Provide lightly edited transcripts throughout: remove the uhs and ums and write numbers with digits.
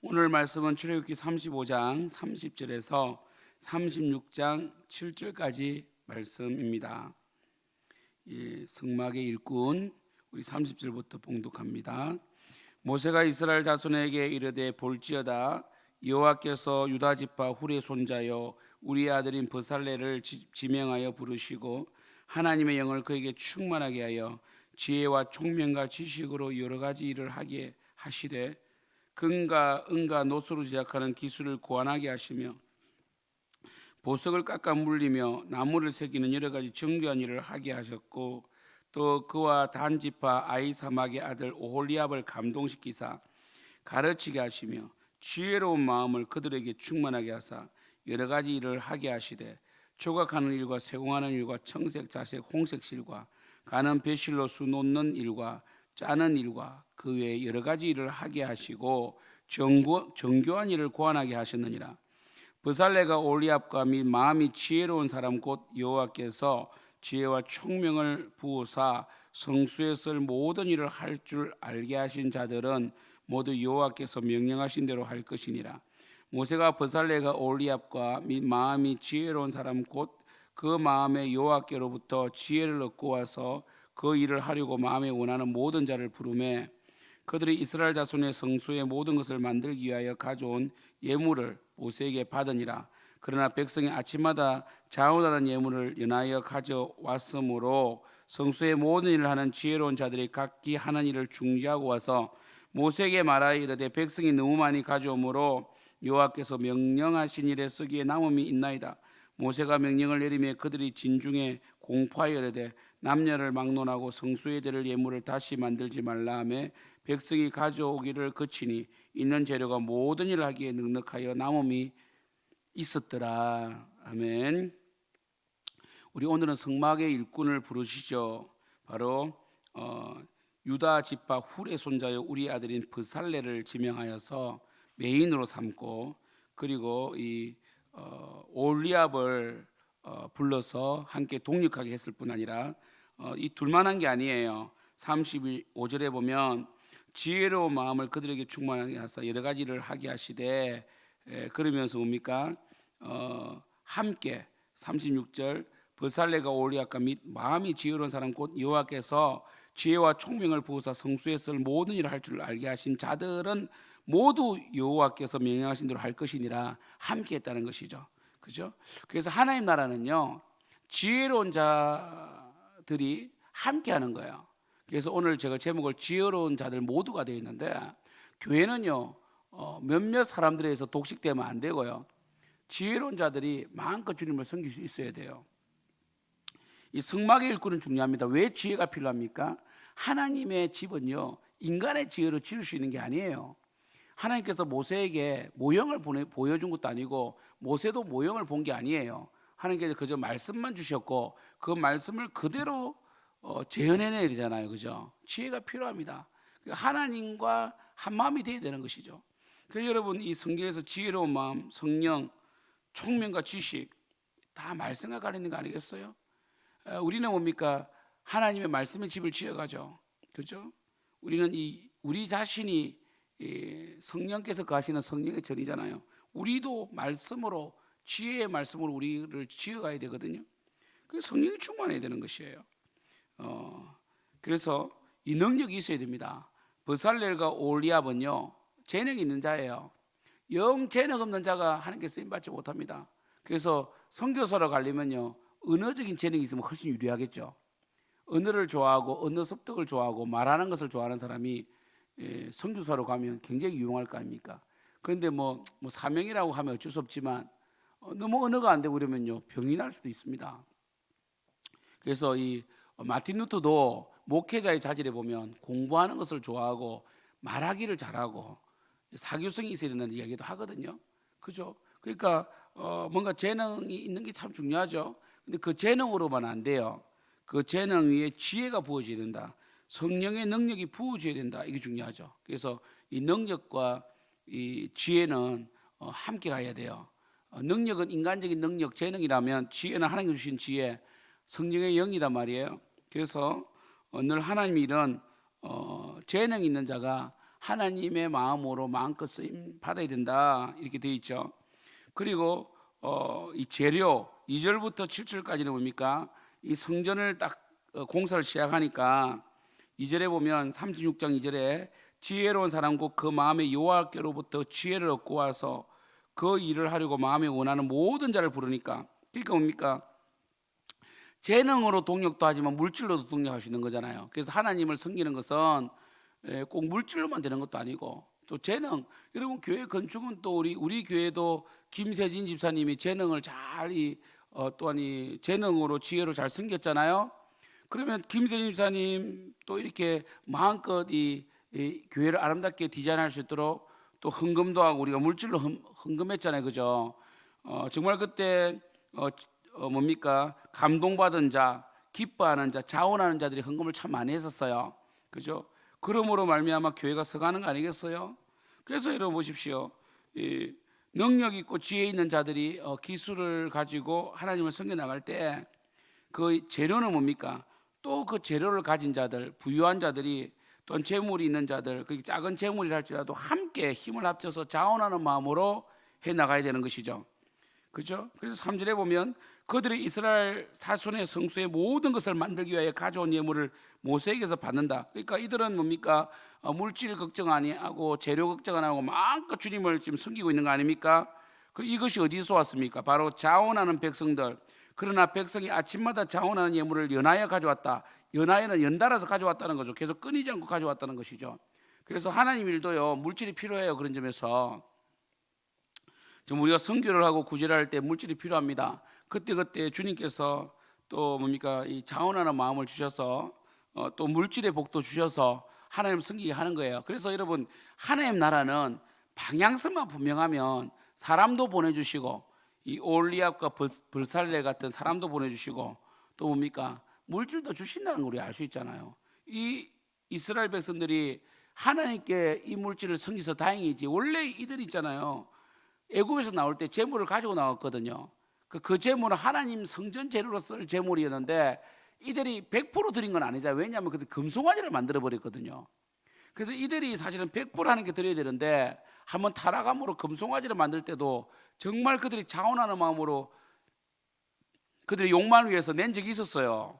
오늘 말씀은 출애굽기 35장 30절에서 36장 7절까지 말씀입니다. 성막의 일꾼, 우리 30절부터 봉독합니다. 모세가 이스라엘 자손에게 이르되 볼지어다 여호와께서 유다 지파 훌의 손자여 우리 아들인 버살레를 지명하여 부르시고 하나님의 영을 그에게 충만하게 하여 지혜와 총명과 지식으로 여러 가지 일을 하게 하시되 금과 은과 노소로 제작하는 기술을 고안하게 하시며 보석을 깎아 물리며 나무를 새기는 여러 가지 정교한 일을 하게 하셨고 또 그와 단 지파 아이사막의 아들 오홀리압을 감동시키사 가르치게 하시며 지혜로운 마음을 그들에게 충만하게 하사 여러 가지 일을 하게 하시되 조각하는 일과 세공하는 일과 청색, 자색, 홍색 실과 가는 배실로 수 놓는 일과 짜는 일과 그 외에 여러 가지 일을 하게 하시고 정교한 일을 고안하게 하셨느니라. 브살레가 올리압과 및 마음이 지혜로운 사람 곧 여호와께서 지혜와 총명을 부으사 성수에 쓸 모든 일을 할 줄 알게 하신 자들은 모두 여호와께서 명령하신 대로 할 것이니라. 모세가 브살레가 올리압과 및 마음이 지혜로운 사람 곧 그 마음에 여호와께로부터 지혜를 얻고 와서 그 일을 하려고 마음에 원하는 모든 자를 부르매 그들이 이스라엘 자손의 성소의 모든 것을 만들기 위하여 가져온 예물을 모세에게 받으니라. 그러나 백성이 아침마다 자원하는 예물을 연하여 가져왔으므로 성소의 모든 일을 하는 지혜로운 자들이 각기 하는 일을 중지하고 와서 모세에게 말하여 이르되 백성이 너무 많이 가져오므로 여호와께서 명령하신 일에 쓰기에 남음이 있나이다. 모세가 명령을 내리며 그들이 진중에 공포하여 이르되 남녀를 막론하고 성소에 드릴 예물을 다시 만들지 말라 하며 백성이 가져오기를 그치니 있는 재료가 모든 일을 하기에 넉넉하여 남음이 있었더라. 아멘. 우리 오늘은 성막의 일꾼을 부르시죠. 바로 유다 지파 훌의 손자요 우리 아들인 브살레를 지명하여서 메인으로 삼고 그리고 이 올리압을 불러서 함께 동력하게 했을 뿐 아니라 이 둘만 한 게 아니에요. 35절에 보면 지혜로운 마음을 그들에게 충만하게 하사 여러 가지를 하게 하시되 그러면서 뭡니까? 함께 36절 버살레가 올리압과 및 마음이 지혜로운 사람 곧 여호와께서 지혜와 총명을 부으사 성수에 쓸 모든 일을 할 줄 알게 하신 자들은 모두 여호와께서 명령하신 대로 할 것이니라 함께 했다는 것이죠. 그죠? 그래서 하나님 나라는요 지혜로운 자들이 함께 하는 거예요. 그래서 오늘 제가 제목을 지혜로운 자들 모두가 되어 있는데 교회는요 몇몇 사람들에 의해서 독식되면 안 되고요 지혜로운 자들이 마음껏 주님을 섬길 수 있어야 돼요. 이 성막의 일꾼은 중요합니다. 왜 지혜가 필요합니까? 하나님의 집은요 인간의 지혜로 지을 수 있는 게 아니에요. 하나님께서 모세에게 모형을 보여준 것도 아니고 모세도 모형을 본 게 아니에요. 하나님께서 그저 말씀만 주셨고 그 말씀을 그대로 재현해내야 되잖아요. 그죠? 지혜가 필요합니다. 하나님과 한 마음이 되어야 되는 것이죠. 그래서 여러분 이 성경에서 지혜로운 마음, 성령, 총명과 지식 다 말씀과 관련된 거 아니겠어요? 우리는 뭡니까? 하나님의 말씀의 집을 지어가죠. 그죠? 우리는 우리 자신이 성령께서 거하시는 성령의 전이잖아요. 우리도 말씀으로 지혜의 말씀으로 우리를 지어가야 되거든요. 그 성령이 충만해야 되는 것이에요. 그래서 이 능력이 있어야 됩니다. 버살렐과 올리압은요 재능이 있는 자예요. 영 재능 없는 자가 하나님께 쓰임 받지 못합니다. 그래서 선교사로 가려면요 언어적인 재능이 있으면 훨씬 유리하겠죠. 언어를 좋아하고 언어 습득을 좋아하고 말하는 것을 좋아하는 사람이 선교사로 가면 굉장히 유용할 거 아닙니까? 그런데 뭐 사명이라고 하면 어쩔 수 없지만 너무 언어가 안 되고 그러면요 병이 날 수도 있습니다. 그래서 이 마틴 루터도 목회자의 자질에 보면 공부하는 것을 좋아하고 말하기를 잘하고 사교성이 있어야 된다는 이야기도 하거든요. 그죠? 그러니까 뭔가 재능이 있는 게 참 중요하죠. 근데 그 재능으로만 안 돼요. 그 재능 위에 지혜가 부어져야 된다. 성령의 능력이 부어져야 된다. 이게 중요하죠. 그래서 이 능력과 이 지혜는 함께 가야 돼요. 능력은 인간적인 능력, 재능이라면 지혜는 하나님 주신 지혜, 성령의 영이단 말이에요. 그래서 늘 하나님이 이런 재능 있는 자가 하나님의 마음으로 마음껏 쓰임 받아야 된다 이렇게 되어 있죠. 그리고 이 재료 2절부터 7절까지는 뭡니까? 이 성전을 딱 공사를 시작하니까 2절에 보면 36장 2절에 지혜로운 사람 곧 그 마음에 여호와께로부터 지혜를 얻고 와서 그 일을 하려고 마음에 원하는 모든 자를 부르니까, 그러니까 뭡니까? 재능으로 동력도 하지만 물질로도 동력할 수 있는 거잖아요. 그래서 하나님을 섬기는 것은 꼭 물질로만 되는 것도 아니고 또 재능. 여러분 교회 건축은 또 우리 교회도 김세진 집사님이 재능을 또한 이 재능으로 지혜로 잘 섬겼잖아요. 그러면 김세진 집사님 또 이렇게 마음껏 이 교회를 아름답게 디자인할 수 있도록 또 헌금도 하고 우리가 물질로 헌금했잖아요, 그죠? 정말 그때 뭡니까? 감동받은 자, 기뻐하는 자, 자원하는 자들이 헌금을 참 많이 했었어요, 그죠? 그러므로 말미암아 교회가 서가는 거 아니겠어요? 그래서 여러분 보십시오. 이 능력 있고 지혜 있는 자들이 기술을 가지고 하나님을 섬겨 나갈 때 그 재료는 뭡니까? 또 그 재료를 가진 자들, 부유한 자들이 또는 재물이 있는 자들, 그 작은 재물이라 할지라도 함께 힘을 합쳐서 자원하는 마음으로 해 나가야 되는 것이죠. 그죠? 그래서 3절에 보면 그들이 이스라엘 사손의 성소의 모든 것을 만들기 위하여 가져온 예물을 모세에게서 받는다. 그러니까 이들은 뭡니까? 물질 걱정 아니하고 재료 걱정 안 하고 마음껏 주님을 지금 섬기고 있는 거 아닙니까? 이것이 어디서 왔습니까? 바로 자원하는 백성들. 그러나 백성이 아침마다 자원하는 예물을 연하여 가져왔다. 연하여는 연달아서 가져왔다는 거죠. 계속 끊이지 않고 가져왔다는 것이죠. 그래서 하나님 일도요, 물질이 필요해요. 그런 점에서 좀 우리가 선교를 하고 구제를 할 때 물질이 필요합니다. 그때 주님께서 또 뭡니까? 이 자원하는 마음을 주셔서 또 물질의 복도 주셔서 하나님 섬기게 하는 거예요. 그래서 여러분 하나님 나라는 방향성만 분명하면 사람도 보내주시고 이 올리압과 벌살레 같은 사람도 보내주시고 또 뭡니까? 물질도 주신다는 걸 우리 알 수 있잖아요. 이 이스라엘 백성들이 하나님께 이 물질을 섬기서 다행이지, 원래 이들 있잖아요. 애굽에서 나올 때 재물을 가지고 나왔거든요. 그 재물은 하나님 성전 재료로 쓸 재물이었는데 이들이 100% 드린 건 아니잖아요. 왜냐하면 그때 금송아지를 만들어 버렸거든요. 그래서 이들이 사실은 100% 하나님께 드려야 되는데 한번 타락함으로 금송아지를 만들 때도 정말 그들이 자원하는 마음으로 그들의 욕망을 위해서 낸 적이 있었어요.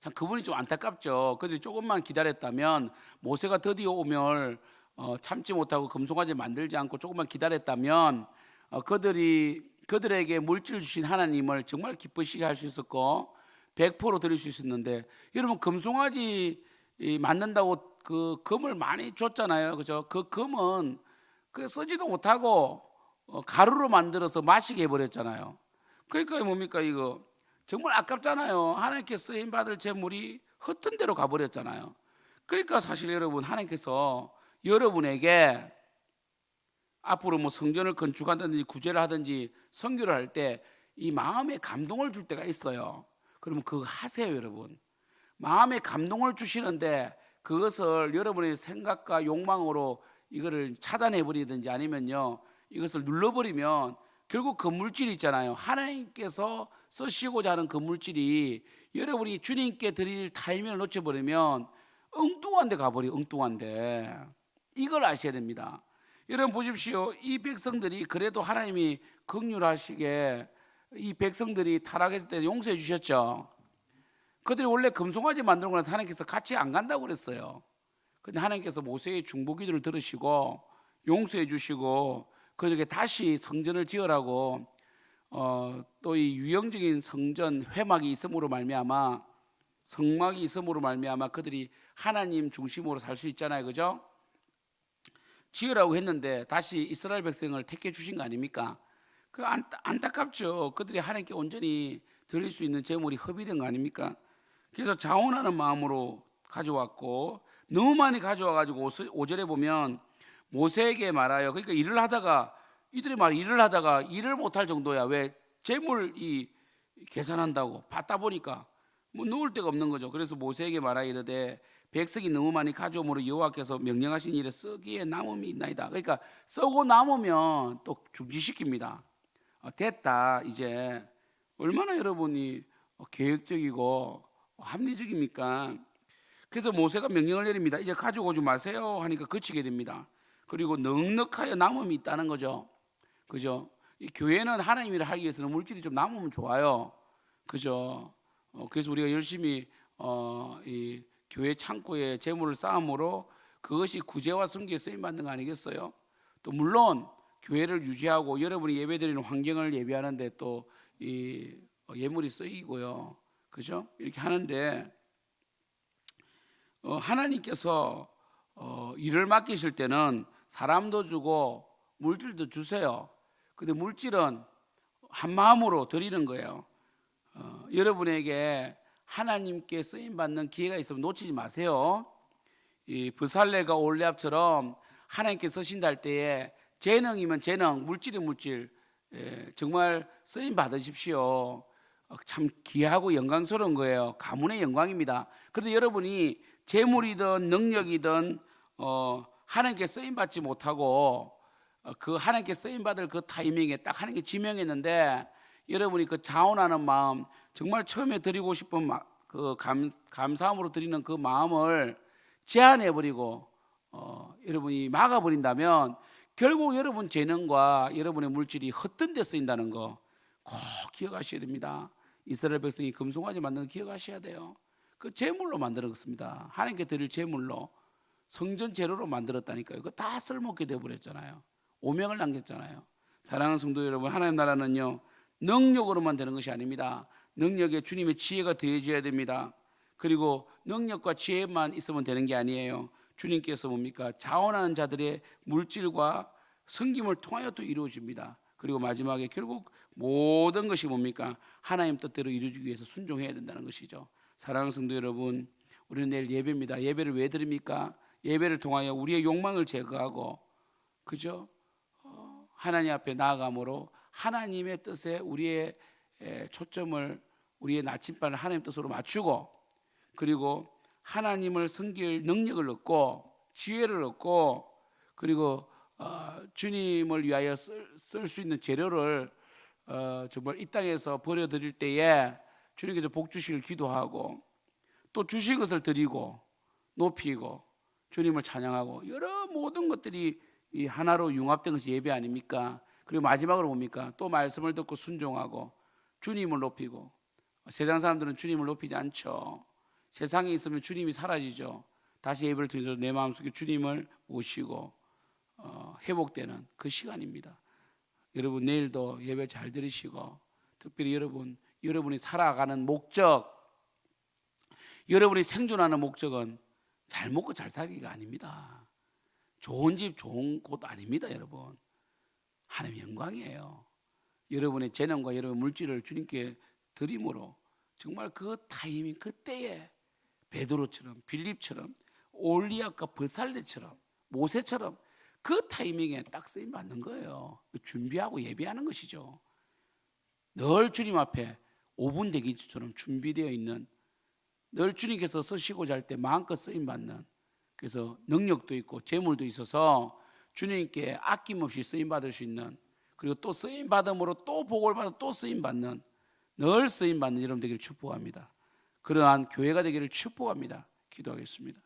참 그분이 좀 안타깝죠. 그들이 조금만 기다렸다면, 모세가 드디어 오면 참지 못하고 금송아지 만들지 않고 조금만 기다렸다면 그들에게 물질 주신 하나님을 정말 기쁘시게 할 수 있었고 100% 드릴 수 있었는데, 여러분 금송아지 만든다고 그 금을 많이 줬잖아요, 그죠? 그 금은 쓰지도 못하고 가루로 만들어서 마시게 해버렸잖아요. 그러니까 뭡니까 이거 정말 아깝잖아요. 하나님께 쓰임 받을 재물이 흩은 데로 가버렸잖아요. 그러니까 사실 여러분 하나님께서 여러분에게 앞으로 뭐 성전을 건축하든지 구제를 하든지 선교를 할 때 이 마음에 감동을 줄 때가 있어요. 그러면 그거 하세요, 여러분. 마음에 감동을 주시는데 그것을 여러분의 생각과 욕망으로 이거를 차단해 버리든지 아니면요 이것을 눌러버리면 결국 그 물질이 있잖아요. 하나님께서 쓰시고자 하는 그 물질이 여러분이 주님께 드릴 타이밍을 놓쳐버리면 엉뚱한 데 가버려. 엉뚱한 데. 이걸 아셔야 됩니다. 여러분 보십시오. 이 백성들이 그래도 하나님이 긍휼하시게 이 백성들이 타락했을 때 용서해 주셨죠. 그들이 원래 금송아지 만들고 나서 하나님께서 같이 안 간다고 그랬어요. 근데 하나님께서 모세의 중보기도를 들으시고 용서해 주시고 그들에게 다시 성전을 지으라고 또 이 유형적인 성전 회막이 있음으로 말미암아, 성막이 있음으로 말미암아 그들이 하나님 중심으로 살 수 있잖아요, 그죠? 지으라고 했는데 다시 이스라엘 백성을 택해 주신 거 아닙니까? 그 안타깝죠. 그들이 하나님께 온전히 드릴 수 있는 재물이 허비된 거 아닙니까? 그래서 자원하는 마음으로 가져왔고 너무 많이 가져와가지고 5절에 보면 모세에게 말하여, 그러니까 일을 하다가 일을 못할 정도야. 왜? 재물 계산한다고 받다 보니까 뭐 놓을 데가 없는 거죠. 그래서 모세에게 말하여 이르되 백성이 너무 많이 가져옴으로 여호와께서 명령하신 일에 썩기에 남음이 있나이다. 그러니까 썩고 남으면 또 중지시킵니다. 됐다 이제. 얼마나 여러분이 계획적이고 합리적입니까? 그래서 모세가 명령을 내립니다. 이제 가지고 오지 마세요 하니까 그치게 됩니다. 그리고 넉넉하여 남음이 있다는 거죠. 그죠? 이 교회는 하나님 일을 하기 위해서는 물질이 좀 남으면 좋아요. 그죠? 그래서 우리가 열심히 이 교회 창고에 재물을 쌓음으로 그것이 구제와 섬기에 쓰임 받는 거 아니겠어요? 또 물론 교회를 유지하고 여러분이 예배드리는 환경을 예배하는데 또 이 예물이 쓰이고요. 그죠? 이렇게 하는데 하나님께서 일을 맡기실 때는 사람도 주고 물질도 주세요. 근데 물질은 한 마음으로 드리는 거예요. 여러분에게 하나님께 쓰임 받는 기회가 있으면 놓치지 마세요. 이 브살렐과 올레압처럼 하나님께 쓰신다 할 때에 재능이면 재능, 물질이 물질, 정말 쓰임 받으십시오. 참 귀하고 영광스러운 거예요. 가문의 영광입니다. 그런데 여러분이 재물이든 능력이든 하나님께 쓰임 받지 못하고 그 하나님께 쓰임 받을 그 타이밍에 딱 하나님께 지명했는데 여러분이 그 자원하는 마음, 정말 처음에 드리고 싶은 그 감사함으로 드리는 그 마음을 제한해 버리고 여러분이 막아 버린다면 결국 여러분 재능과 여러분의 물질이 헛된 데 쓰인다는 거 꼭 기억하셔야 됩니다. 이스라엘 백성이 금송아지 만드는 거 기억하셔야 돼요. 그 제물로 만들었습니다. 하나님께 드릴 제물로 성전 재료로 만들었다니까요. 그거 다 쓸모없게 되어버렸잖아요. 오명을 남겼잖아요. 사랑하는 성도 여러분, 하나님 나라는요 능력으로만 되는 것이 아닙니다. 능력에 주님의 지혜가 더해져야 됩니다. 그리고 능력과 지혜만 있으면 되는 게 아니에요. 주님께서 뭡니까? 자원하는 자들의 물질과 섬김을 통하여 또 이루어집니다. 그리고 마지막에 결국 모든 것이 뭡니까? 하나님 뜻대로 이루어지기 위해서 순종해야 된다는 것이죠. 사랑하는 성도 여러분, 우리는 내일 예배입니다. 예배를 왜 드립니까? 예배를 통하여 우리의 욕망을 제거하고, 그죠? 하나님 앞에 나아감으로 하나님의 뜻에 우리의 초점을, 우리의 나침반을 하나님 뜻으로 맞추고, 그리고 하나님을 섬길 능력을 얻고 지혜를 얻고, 그리고 주님을 위하여 쓸 수 있는 재료를 정말 이 땅에서 버려드릴 때에 주님께서 복 주시길 기도하고, 또 주신 것을 드리고 높이고 주님을 찬양하고, 여러 모든 것들이 이 하나로 융합된 것이 예배 아닙니까? 그리고 마지막으로 뭡니까? 또 말씀을 듣고 순종하고 주님을 높이고. 세상 사람들은 주님을 높이지 않죠. 세상에 있으면 주님이 사라지죠. 다시 예배를 드려서 내 마음속에 주님을 모시고 회복되는 그 시간입니다. 여러분 내일도 예배 잘 드리시고, 특별히 여러분이 살아가는 목적, 여러분이 생존하는 목적은 잘 먹고 잘 살기가 아닙니다. 좋은 집 좋은 곳 아닙니다. 여러분, 하나님의 영광이에요. 여러분의 재능과 여러분의 물질을 주님께 드림으로 정말 그 타이밍, 그때에 베드로처럼, 빌립처럼, 올리압과 버살레처럼, 모세처럼 그 타이밍에 딱 쓰임 받는 거예요. 준비하고 예배하는 것이죠. 늘 주님 앞에 5분 대기처럼 준비되어 있는, 늘 주님께서 쓰시고자 할 때 마음껏 쓰임 받는, 그래서 능력도 있고 재물도 있어서 주님께 아낌없이 쓰임 받을 수 있는, 그리고 또 쓰임 받음으로 또 복을 받아 또 쓰임 받는, 늘 쓰임 받는 여러분 되기를 축복합니다. 그러한 교회가 되기를 축복합니다. 기도하겠습니다.